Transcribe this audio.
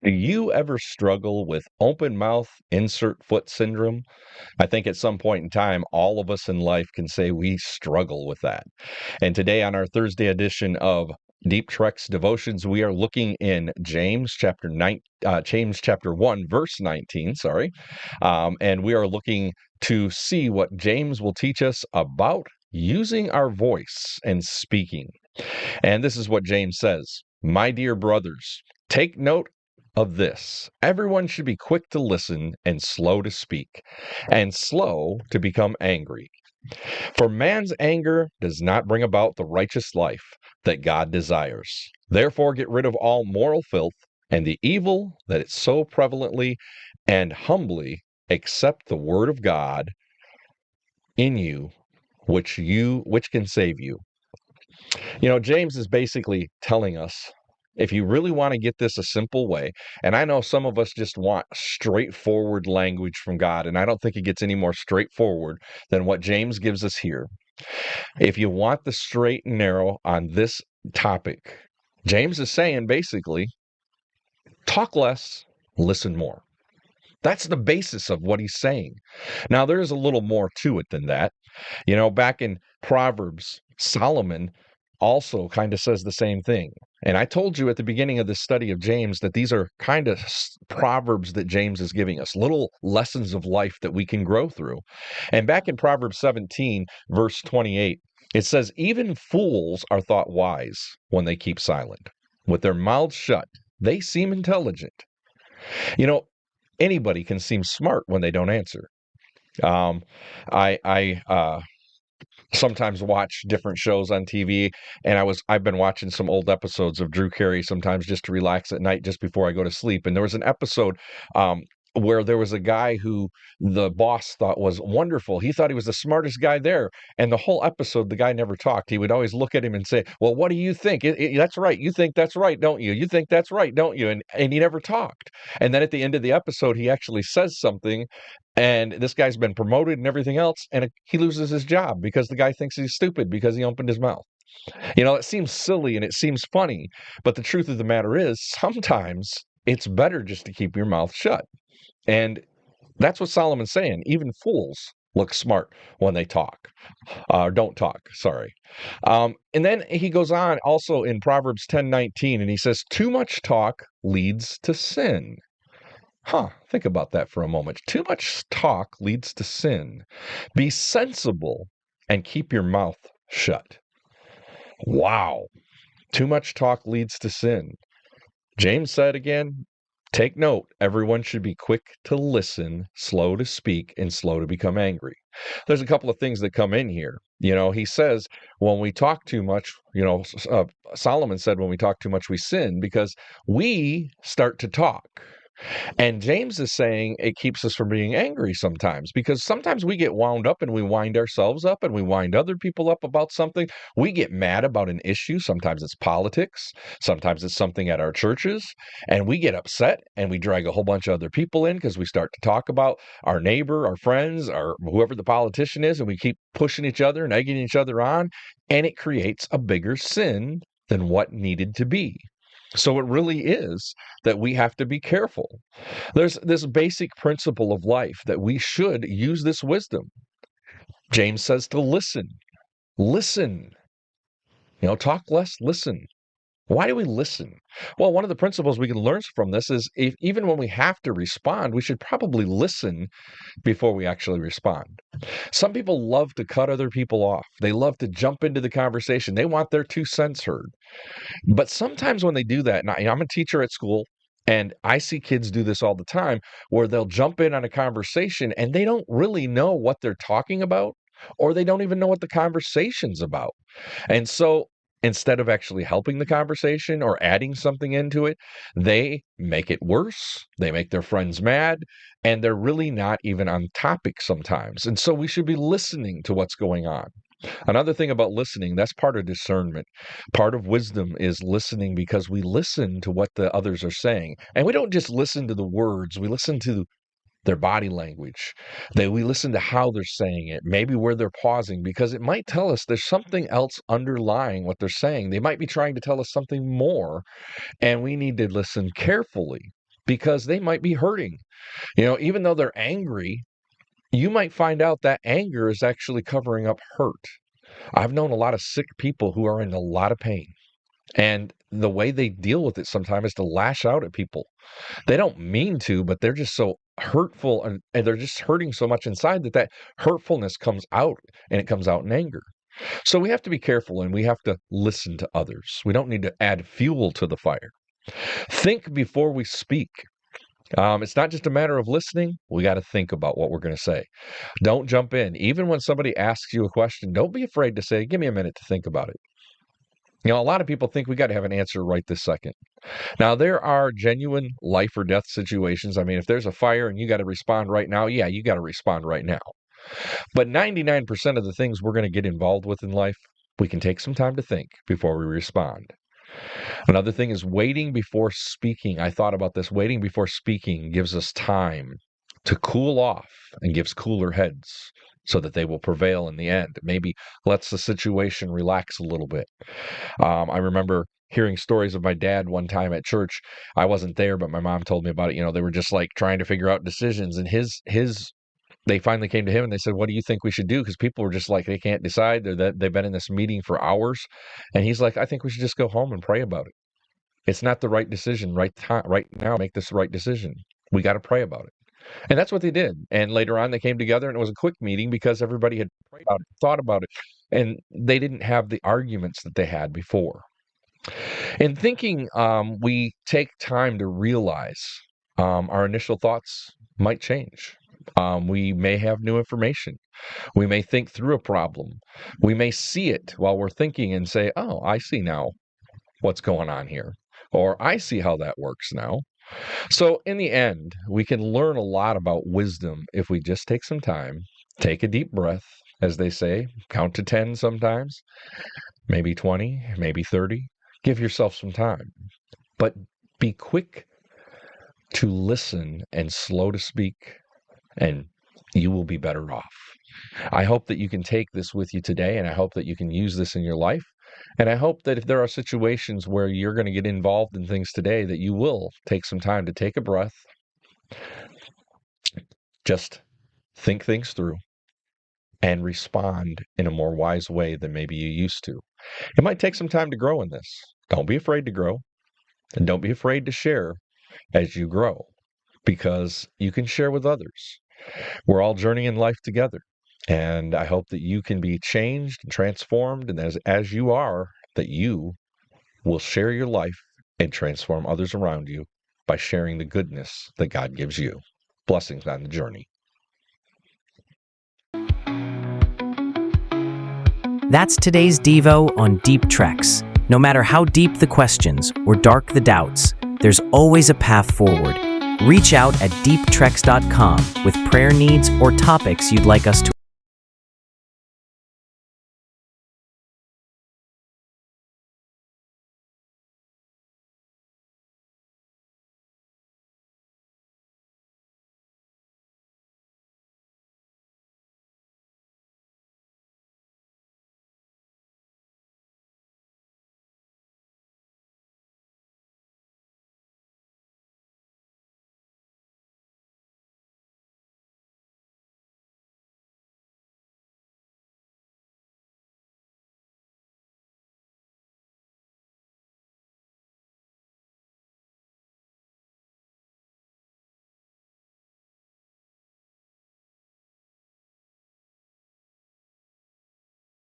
Do you ever struggle with open mouth, insert foot syndrome? I think at some point in time, all of us in life can say we struggle with that. And today, on our Thursday edition of Deep Treks Devotions, we are looking in James chapter 1, verse 19. Sorry, and we are looking to see what James will teach us about using our voice and speaking. And this is what James says: My dear brothers, take note of this. Everyone should be quick to listen and slow to speak, and slow to become angry. For man's anger does not bring about the righteous life that God desires. Therefore, get rid of all moral filth and the evil that it so prevalently and humbly accept the word of God in you, which can save you. James is basically telling us, if you really want to get this a simple way, and I know some of us just want straightforward language from God, and I don't think it gets any more straightforward than what James gives us here. If you want the straight and narrow on this topic, James is saying basically, talk less, listen more. That's the basis of what he's saying. Now, there's a little more to it than that. Back in Proverbs, Solomon also kind of says the same thing. And I told you at the beginning of this study of James that these are kind of proverbs that James is giving us, little lessons of life that we can grow through. And back in Proverbs 17, verse 28, it says, Even fools are thought wise when they keep silent. With their mouths shut, they seem intelligent. You know, Anybody can seem smart when they don't answer. Um, I sometimes watch different shows on TV, and I've been watching some old episodes of Drew Carey sometimes just to relax at night just before I go to sleep. And there was an episode where there was a guy who the boss thought was wonderful. He thought he was the smartest guy there. And the whole episode, the guy never talked. He would always look at him and say, "Well, what do you think? That's right. You think that's right, don't you? You think that's right, don't you?" And he never talked. And then at the end of the episode, he actually says something, and this guy's been promoted and everything else, and he loses his job because the guy thinks he's stupid because he opened his mouth. It seems silly and it seems funny, but the truth of the matter is sometimes it's better just to keep your mouth shut. And that's what Solomon's saying. Even fools look smart when they talk, don't talk, sorry. And then he goes on also in Proverbs 10:19, and he says, Too much talk leads to sin. Think about that for a moment. Too much talk leads to sin. Be sensible and keep your mouth shut. Wow. Too much talk leads to sin. James said again, take note, everyone should be quick to listen, slow to speak, and slow to become angry. There's a couple of things that come in here. He says when we talk too much, Solomon said when we talk too much, we sin because we start to talk. And James is saying it keeps us from being angry sometimes because sometimes we get wound up and we wind ourselves up and we wind other people up about something. We get mad about an issue. Sometimes it's politics. Sometimes it's something at our churches. And we get upset and we drag a whole bunch of other people in because we start to talk about our neighbor, our friends, or whoever the politician is. And we keep pushing each other and egging each other on. And it creates a bigger sin than what needed to be. So it really is that we have to be careful. There's this basic principle of life that we should use this wisdom. James says to listen. Listen. Talk less, listen. Why do we listen? Well, one of the principles we can learn from this is even when we have to respond, we should probably listen before we actually respond. Some people love to cut other people off. They love to jump into the conversation. They want their 2 cents heard. But sometimes when they do that, and I'm a teacher at school, and I see kids do this all the time, where they'll jump in on a conversation and they don't really know what they're talking about, or they don't even know what the conversation's about. And so instead of actually helping the conversation or adding something into it, they make it worse. They make their friends mad, and they're really not even on topic sometimes. And so we should be listening to what's going on. Another thing about listening, that's part of discernment. Part of wisdom is listening because we listen to what the others are saying. And we don't just listen to the words, we listen to their body language, that we listen to how they're saying it, maybe where they're pausing, because it might tell us there's something else underlying what they're saying. They might be trying to tell us something more, and we need to listen carefully because they might be hurting. Even though they're angry, you might find out that anger is actually covering up hurt. I've known a lot of sick people who are in a lot of pain, and the way they deal with it sometimes is to lash out at people. They don't mean to, but they're just so hurtful, and they're just hurting so much inside that hurtfulness comes out, and it comes out in anger. So we have to be careful, and we have to listen to others. We don't need to add fuel to the fire. Think before we speak. It's not just a matter of listening. We got to think about what we're going to say. Don't jump in. Even when somebody asks you a question, don't be afraid to say, give me a minute to think about it. A lot of people think we got to have an answer right this second. Now, there are genuine life or death situations. I mean, if there's a fire and you got to respond right now, yeah, you got to respond right now. But 99% of the things we're going to get involved with in life, we can take some time to think before we respond. Another thing is waiting before speaking. I thought about this. Waiting before speaking gives us time to cool off and gives cooler heads so that they will prevail in the end. Maybe lets the situation relax a little bit. I remember hearing stories of my dad one time at church. I wasn't there, but my mom told me about it. They were just like trying to figure out decisions, and they finally came to him and they said, what do you think we should do? Because people were just like, they can't decide. They've been in this meeting for hours. And he's like, I think we should just go home and pray about it. It's not the right decision right now. Make this the right decision. We got to pray about it. And that's what they did. And later on, they came together, and it was a quick meeting because everybody had prayed about it, thought about it, and they didn't have the arguments that they had before. In thinking, we take time to realize our initial thoughts might change. We may have new information. We may think through a problem. We may see it while we're thinking and say, oh, I see now what's going on here. Or I see how that works now. So in the end, we can learn a lot about wisdom if we just take some time, take a deep breath, as they say, count to 10 sometimes, maybe 20, maybe 30. Give yourself some time. But be quick to listen and slow to speak, and you will be better off. I hope that you can take this with you today, and I hope that you can use this in your life. And I hope that if there are situations where you're going to get involved in things today, that you will take some time to take a breath, just think things through, and respond in a more wise way than maybe you used to. It might take some time to grow in this. Don't be afraid to grow, and don't be afraid to share as you grow, because you can share with others. We're all journeying in life together. And I hope that you can be changed and transformed, and as you are, that you will share your life and transform others around you by sharing the goodness that God gives you. Blessings on the journey. That's today's Devo on Deep Treks. No matter how deep the questions or dark the doubts, there's always a path forward. Reach out at deeptreks.com with prayer needs or topics you'd like us to